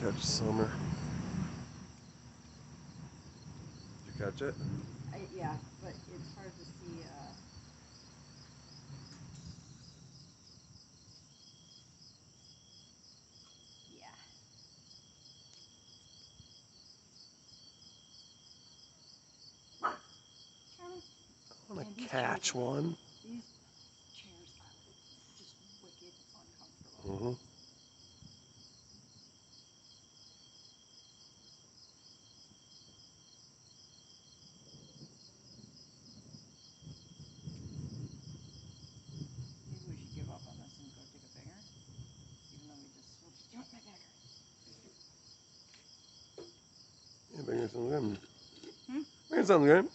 Catch Summer. Did you catch it? Yeah, but it's hard to see. Yeah. Charlie? I want Man, to these catch chairs are, one. these chairs are just wicked uncomfortable. Mm-hmm. Maybe we should give up on this and go dig a bigger, even though we'll just do it my bagger. Yeah, bring it some good. Hmm? Bring it some good.